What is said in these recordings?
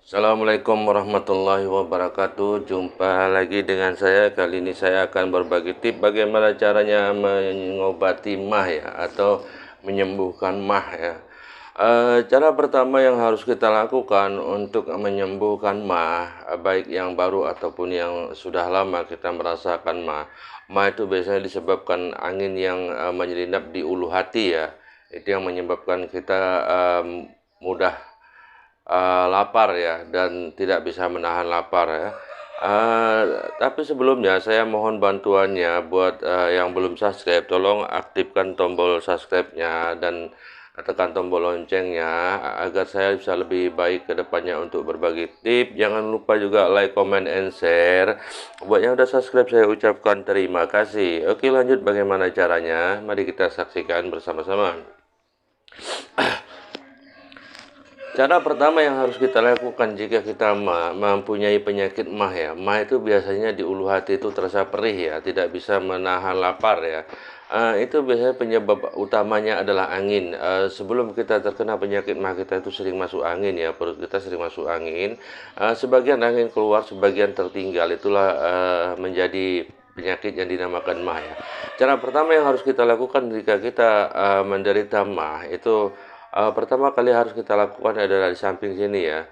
Assalamualaikum warahmatullahi wabarakatuh. Jumpa lagi dengan saya. Kali ini saya akan berbagi tips bagaimana caranya mengobati MAH ya, atau menyembuhkan MAH ya. Cara pertama yang harus kita lakukan untuk menyembuhkan MAH, baik yang baru ataupun yang sudah lama kita merasakan MAH. MAH itu biasanya disebabkan angin yang menyelinap di ulu hati ya. Itu yang menyebabkan kita mudah lapar ya, dan tidak bisa menahan lapar ya. Tapi sebelumnya saya mohon bantuannya buat yang belum subscribe, tolong aktifkan tombol subscribe-nya dan tekan tombol loncengnya agar saya bisa lebih baik ke depannya untuk berbagi tips. Jangan lupa juga like, comment, and share. Buat yang udah subscribe saya ucapkan terima kasih. Oke, lanjut bagaimana caranya? Mari kita saksikan bersama-sama. Cara pertama yang harus kita lakukan jika kita mempunyai penyakit MAH ya. MAH itu biasanya di ulu hati itu terasa perih ya, tidak bisa menahan lapar ya. Itu biasanya penyebab utamanya adalah angin. Sebelum kita terkena penyakit MAH, kita itu sering masuk angin ya, perut kita sering masuk angin. Sebagian angin keluar, sebagian tertinggal. Itulah menjadi penyakit yang dinamakan MAH ya. Cara pertama yang harus kita lakukan jika kita menderita MAH itu, pertama kali harus kita lakukan adalah di samping sini ya.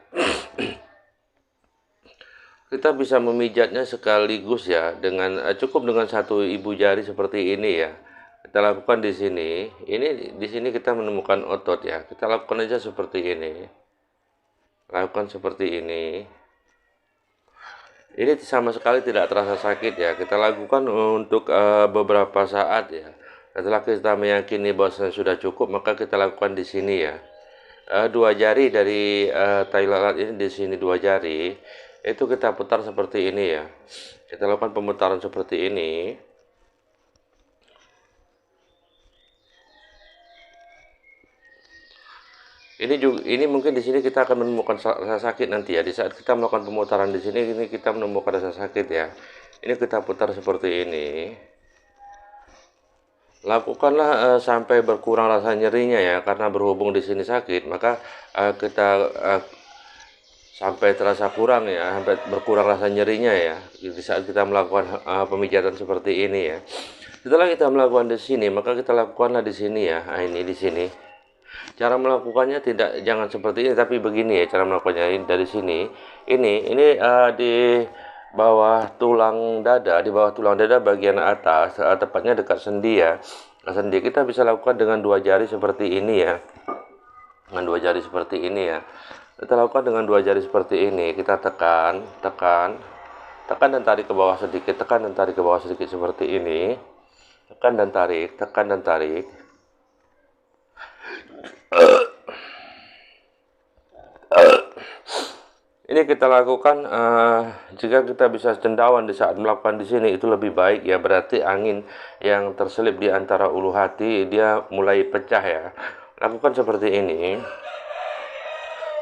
Kita bisa memijatnya sekaligus ya, dengan cukup dengan satu ibu jari seperti ini ya. Kita lakukan di sini. Ini di sini kita menemukan otot ya. Kita lakukan aja seperti ini. Lakukan seperti ini. Ini sama sekali tidak terasa sakit ya. Kita lakukan untuk beberapa saat ya. Setelah kita meyakini bahwa sudah cukup, maka kita lakukan di sini ya. Dua jari dari tai lalat ini, di sini dua jari itu kita putar seperti ini ya. Kita lakukan pemutaran seperti ini. Ini mungkin di sini kita akan menemukan rasa sakit nanti ya. Di saat kita melakukan pemutaran di sini, ini kita menemukan rasa sakit ya. Ini kita putar seperti ini. Lakukanlah sampai berkurang rasa nyerinya ya, karena berhubung di sini sakit, maka kita sampai terasa kurang ya, sampai berkurang rasa nyerinya ya di saat kita melakukan pemijatan seperti ini ya. Setelah kita melakukan di sini, maka kita lakukanlah di sini ya. Ini di sini. Cara melakukannya jangan seperti ini, tapi begini ya cara melakukannya. Ini dari sini. Ini di bawah tulang dada, bagian atas, tepatnya dekat sendi ya. Sendi kita bisa lakukan dengan dua jari seperti ini ya. Dengan dua jari seperti ini ya. Kita lakukan dengan dua jari seperti ini. Kita tekan dan tarik ke bawah sedikit, tekan dan tarik ke bawah sedikit seperti ini. Tekan dan tarik, tekan dan tarik. Ini kita lakukan jika kita bisa cendawan di saat melakukan di sini, itu lebih baik ya. Berarti angin yang terselip di antara ulu hati dia mulai pecah ya. Lakukan seperti ini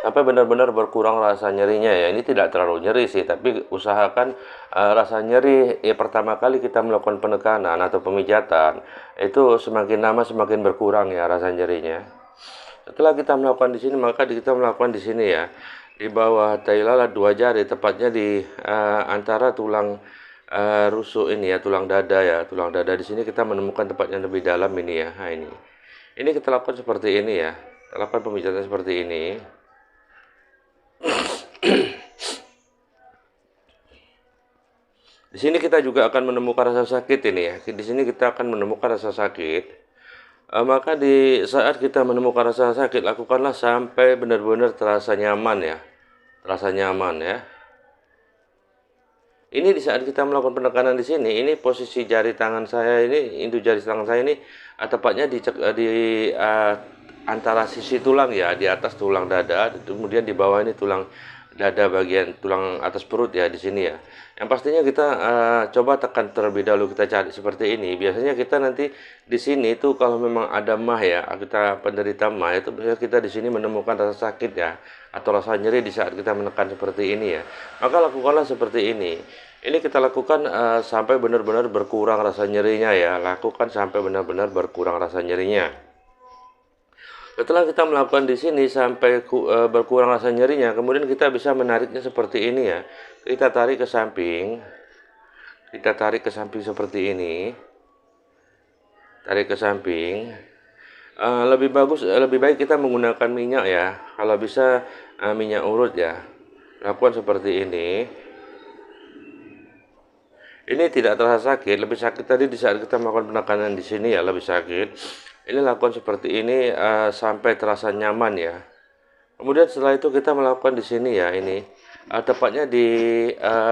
sampai benar-benar berkurang rasa nyerinya ya. Ini tidak terlalu nyeri sih, tapi usahakan rasa nyeri pertama kali kita melakukan penekanan atau pemijatan itu semakin lama semakin berkurang ya rasa nyerinya. Setelah kita melakukan di sini, maka kita melakukan di sini ya, di bawah tai lalat dua jari, tepatnya di antara tulang rusuk ini ya, tulang dada ya, tulang dada. Di sini kita menemukan tempatnya lebih dalam ini ya. Nah, ini kita lakukan seperti ini ya. Kita lakukan pemijatan seperti ini. Di sini kita juga akan menemukan rasa sakit ini ya. Di sini kita akan menemukan rasa sakit. Maka di saat kita menemukan rasa sakit, lakukanlah sampai benar-benar terasa nyaman ya. Terasa nyaman ya. Ini di saat kita melakukan penekanan di sini, ini posisi jari tangan saya ini, induk jari tangan saya ini tepatnya di antara sisi tulang ya, di atas tulang dada, kemudian di bawah ini tulang dada, bagian tulang atas perut ya, di sini ya. Yang pastinya kita coba tekan terlebih dahulu, kita cari seperti ini. Biasanya kita nanti di sini itu kalau memang ada MAH ya, kita penderita MAH itu biasanya kita di sini menemukan rasa sakit ya, atau rasa nyeri di saat kita menekan seperti ini ya. Maka lakukanlah seperti ini. Ini kita lakukan sampai benar-benar berkurang rasa nyerinya ya. Lakukan sampai benar-benar berkurang rasa nyerinya. Setelah kita melakukan di sini sampai berkurang rasa nyerinya, kemudian kita bisa menariknya seperti ini ya. Kita tarik ke samping. Kita tarik ke samping seperti ini. Tarik ke samping. Lebih bagus, lebih baik kita menggunakan minyak ya. Kalau bisa minyak urut ya. Lakukan seperti ini. Ini tidak terasa sakit, lebih sakit tadi di saat kita melakukan penekanan di sini ya, lebih sakit. Ini lakukan seperti ini sampai terasa nyaman ya. Kemudian setelah itu kita melakukan di sini ya, ini tepatnya di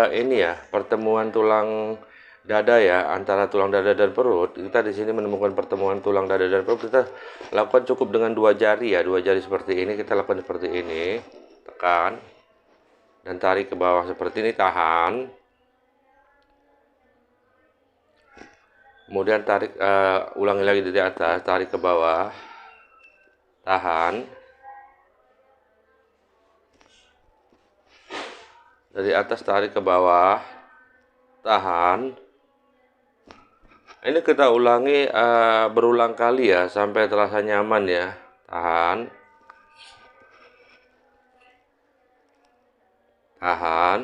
ini ya, pertemuan tulang dada ya, antara tulang dada dan perut. Kita di sini menemukan pertemuan tulang dada dan perut. Kita lakukan cukup dengan 2 jari ya, 2 jari seperti ini. Kita lakukan seperti ini, tekan dan tarik ke bawah seperti ini, tahan. Kemudian tarik, ulangi lagi dari atas, tarik ke bawah, tahan. Dari atas tarik ke bawah, tahan. Ini kita ulangi berulang kali ya, sampai terasa nyaman ya. Tahan. Tahan.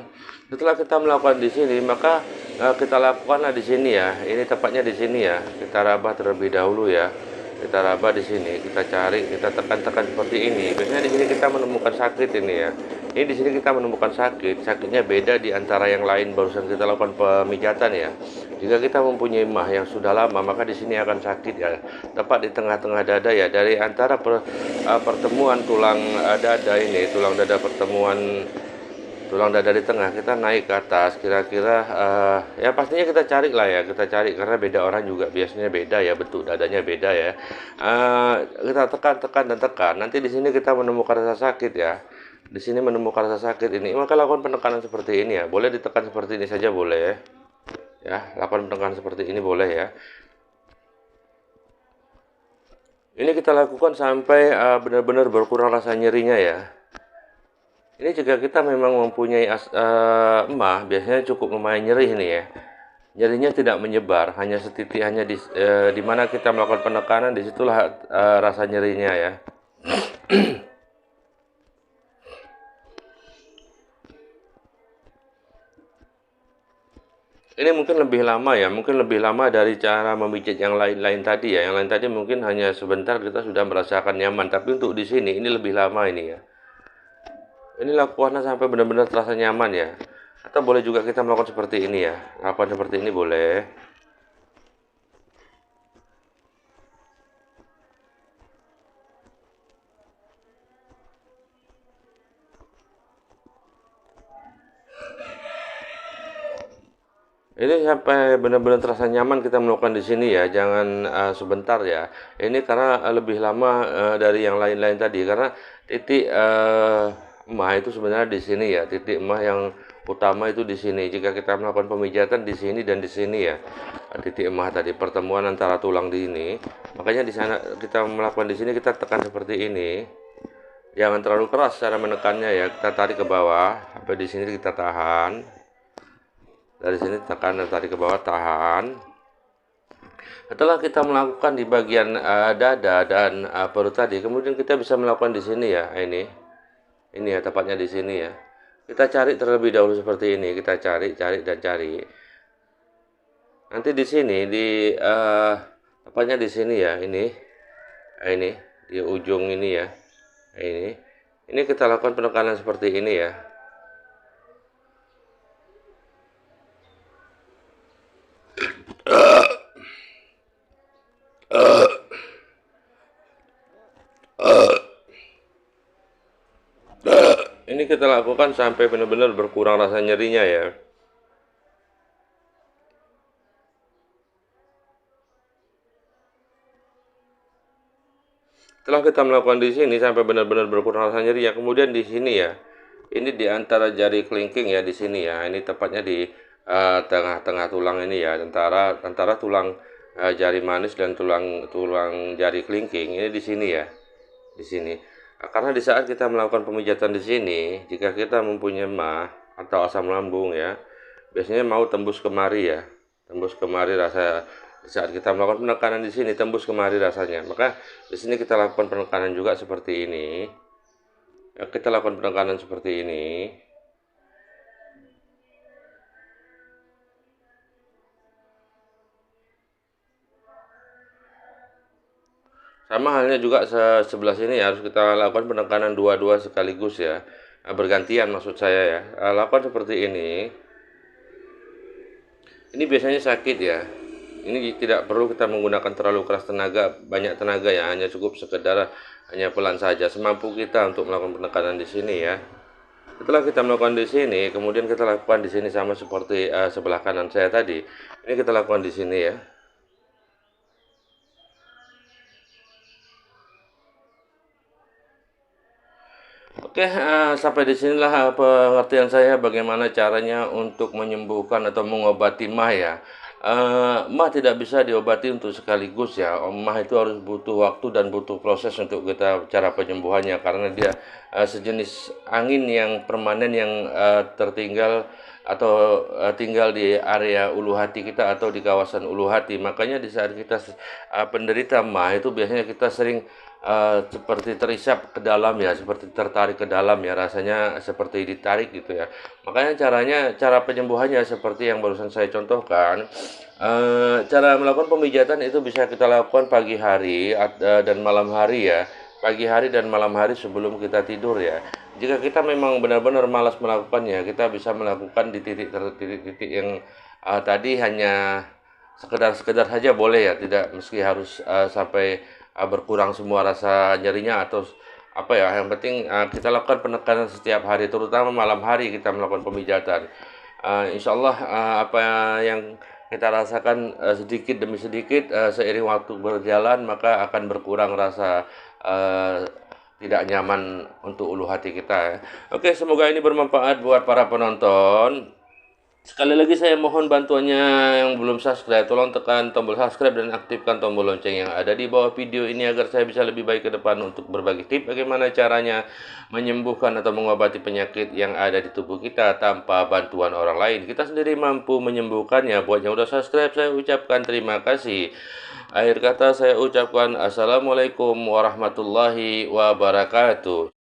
Setelah kita melakukan di sini, maka kita lakukanlah di sini ya. Ini tepatnya di sini ya. Kita raba terlebih dahulu ya. Kita raba di sini, kita cari, kita tekan-tekan seperti ini. Biasanya di sini kita menemukan sakit ini ya. Ini di sini kita menemukan sakit. Sakitnya beda di antara yang lain barusan kita lakukan pemijatan ya. Jika kita mempunyai mah yang sudah lama, maka di sini akan sakit ya. Tepat di tengah-tengah dada ya. Dari antara pertemuan tulang dada ini, tulang dada pertemuan tulang dada di tengah, kita naik ke atas kira-kira ya pastinya kita cari lah ya, kita cari karena beda orang juga biasanya beda ya, bentuk dadanya beda ya. Kita tekan dan tekan, nanti di sini kita menemukan rasa sakit ya, di sini menemukan rasa sakit ini, maka lakukan penekanan seperti ini ya. Boleh ditekan seperti ini saja boleh ya, lakukan penekanan seperti ini boleh ya. Ini kita lakukan sampai benar-benar berkurang rasa nyerinya ya. Ini jika kita memang mempunyai emah, biasanya cukup lumayan nyeri ini ya. Nyerinya tidak menyebar, hanya setitik, hanya di mana kita melakukan penekanan, disitulah rasa nyerinya ya. Ini mungkin lebih lama ya, mungkin lebih lama dari cara memijit yang lain-lain tadi ya. Yang lain tadi mungkin hanya sebentar kita sudah merasakan nyaman, tapi untuk di sini ini lebih lama ini ya. Ini lakukanlah sampai benar-benar terasa nyaman ya. Atau boleh juga kita melakukan seperti ini ya. Lakukan seperti ini boleh. Ini sampai benar-benar terasa nyaman kita melakukan di sini ya. Jangan sebentar ya. Ini karena lebih lama dari yang lain-lain tadi, karena titik emah itu sebenarnya di sini ya, titik emah yang utama itu di sini. Jika kita melakukan pemijatan di sini dan di sini ya, titik emah tadi pertemuan antara tulang di ini, makanya di sana kita melakukan di sini, kita tekan seperti ini. Jangan terlalu keras cara menekannya ya, kita tarik ke bawah sampai di sini, kita tahan. Dari sini tekan dan tarik ke bawah, tahan. Setelah kita melakukan di bagian dada dan perut tadi, kemudian kita bisa melakukan di sini ya, ini ya, tepatnya di sini ya. Kita cari terlebih dahulu seperti ini, kita cari dan cari. Nanti di sini tepatnya di sini ya, ini di ujung ini ya, ini kita lakukan penekanan seperti ini ya. Ini kita lakukan sampai benar-benar berkurang rasa nyerinya ya. Setelah kita melakukan di sini sampai benar-benar berkurang rasa nyeri ya, kemudian di sini ya, ini di antara jari kelingking ya, di sini ya, ini tepatnya di tengah-tengah tulang ini ya, antara tulang jari manis dan tulang jari kelingking ini di sini ya, di sini. Karena di saat kita melakukan pemijatan di sini, jika kita mempunyai mah atau asam lambung ya, biasanya mau tembus kemari ya, tembus kemari rasa Saat kita melakukan penekanan di sini tembus kemari rasanya. Maka di sini kita lakukan penekanan juga seperti ini. Ya, kita lakukan penekanan seperti ini. Sama halnya juga sebelah sini ya, harus kita lakukan penekanan dua-dua sekaligus ya. Bergantian maksud saya ya. Lakukan seperti ini. Ini biasanya sakit ya. Ini tidak perlu kita menggunakan terlalu keras tenaga, banyak tenaga ya, hanya cukup sekedar hanya pelan saja semampu kita untuk melakukan penekanan di sini ya. Setelah kita melakukan di sini, kemudian kita lakukan di sini sama seperti sebelah kanan saya tadi. Ini kita lakukan di sini ya. Oke, sampai di sinilah pengertian saya bagaimana caranya untuk menyembuhkan atau mengobati MAH ya. MAH tidak bisa diobati untuk sekaligus ya. MAH itu harus butuh waktu dan butuh proses untuk kita cara penyembuhannya karena dia sejenis angin yang permanen yang tertinggal atau tinggal di area ulu hati kita atau di kawasan ulu hati. Makanya di saat kita penderita MAH itu biasanya kita sering seperti terisap ke dalam ya, seperti tertarik ke dalam ya, rasanya seperti ditarik gitu ya. Makanya cara penyembuhannya seperti yang barusan saya contohkan. Cara melakukan pemijatan itu bisa kita lakukan pagi hari dan malam hari ya. Pagi hari dan malam hari sebelum kita tidur ya. Jika kita memang benar-benar malas melakukannya, kita bisa melakukan di titik-titik yang tadi hanya sekedar saja boleh ya, tidak meski harus sampai berkurang semua rasa nyerinya atau apa ya. Yang penting kita lakukan penekanan setiap hari, terutama malam hari kita melakukan pemijatan. Insya Allah apa yang kita rasakan sedikit demi sedikit seiring waktu berjalan maka akan berkurang rasa tidak nyaman untuk ulu hati kita ya. Oke, semoga ini bermanfaat buat para penonton. Sekali lagi saya mohon bantuannya yang belum subscribe, tolong tekan tombol subscribe dan aktifkan tombol lonceng yang ada di bawah video ini agar saya bisa lebih baik ke depan untuk berbagi tips bagaimana caranya menyembuhkan atau mengobati penyakit yang ada di tubuh kita tanpa bantuan orang lain. Kita sendiri mampu menyembuhkannya. Buat yang udah subscribe saya ucapkan terima kasih. Akhir kata saya ucapkan assalamualaikum warahmatullahi wabarakatuh.